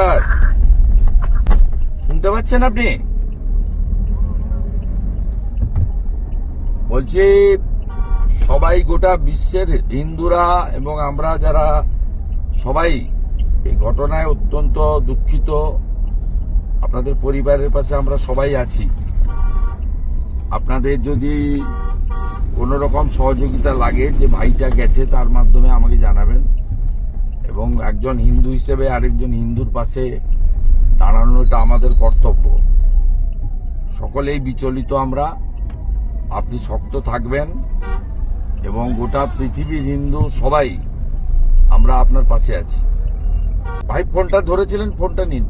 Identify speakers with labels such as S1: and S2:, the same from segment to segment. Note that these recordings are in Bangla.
S1: নমস্কার, শুনতে পাচ্ছেন আপনি? বলছি সবাই গোটা বিশ্বের হিন্দুরা এবং আমরা যারা সবাই এই ঘটনায় অত্যন্ত দুঃখিত। আপনাদের পরিবারের পাশে আমরা সবাই আছি। আপনাদের যদি কোনো রকম সহযোগিতা লাগে যে ভাইটা গেছে, তার মাধ্যমে আমাকে জানাবেন। এবং একজন হিন্দু হিসেবে আরেকজন হিন্দুর পাশে দাঁড়ানোটা আমাদের কর্তব্য। সকলেই বিচলিত আমরা, আপনি শক্ত থাকবেন এবং গোটা পৃথিবীর হিন্দু সবাই আমরা আপনার পাশে আছি। ভাই ফোনটা ধরেছিলেন, ফোনটা নিন।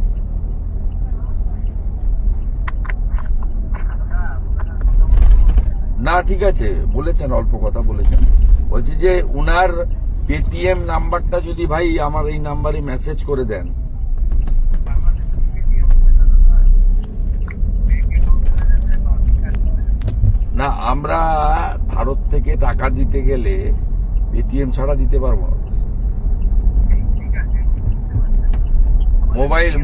S1: না ঠিক আছে, বলেছেন, অল্প কথা বলেছেন। বলছি যে উনার পেটিএম নাম্বারটা যদি ভাই আমার এই নাম্বারে মেসেজ করে দেন। না, আমরা ভারত থেকে টাকা দিতে গেলে পেটিএম ছাড়া দিতে পারবো না।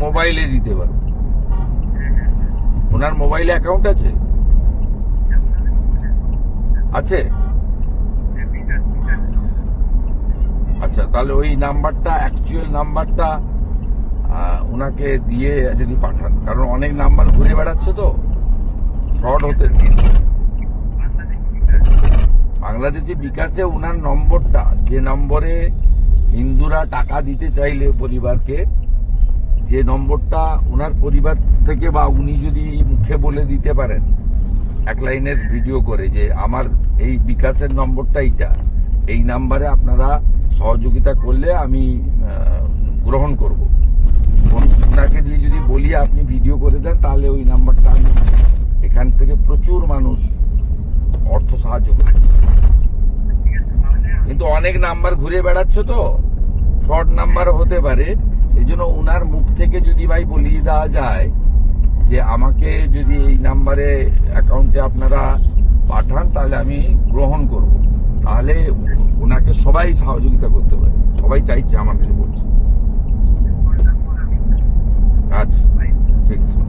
S1: মোবাইলে দিতে পারবো। ওনার মোবাইলে অ্যাকাউন্ট আছে? আছে? আচ্ছা, তাহলে ওই নাম্বারটা, অ্যাকচুয়াল নাম্বারটা ওনাকে দিয়ে যদি পাঠান, কারণ অনেক নাম্বার ঘুরে বেড়াচ্ছে তো, ফ্রড হতে। বাংলাদেশি বিকাশে উনার নম্বরটা, যে নম্বরে হিন্দুরা টাকা দিতে চাইলে পরিবারকে, যে নম্বরটা উনার পরিবার থেকে বা উনি যদি মুখে বলে দিতে পারেন এক লাইনের ভিডিও করে যে আমার এই বিকাশের নম্বরটা এইটা, এই নাম্বারে আপনারা সহযোগিতা করলে আমি গ্রহণ করব। ওনাকে দিয়ে যদি বলি আপনি ভিডিও করে দেন, তাহলে ওই নাম্বারটা আমি এখান থেকে প্রচুর মানুষ অর্থ সাহায্য করে। কিন্তু অনেক নাম্বার ঘুরে বেড়াচ্ছে তো, ফ্রড নাম্বার হতে পারে। সেই জন্য উনার মুখ থেকে যদি ভাই বলিয়ে দেওয়া যায় যে আমাকে যদি এই নাম্বারে অ্যাকাউন্টে আপনারা পাঠান, তাহলে আমি গ্রহণ করব। তাহলে ওনাকে সবাই সহযোগিতা করতে পারে, সবাই চাইছে, আমার কাছে বলছে। আচ্ছা, ঠিক আছে।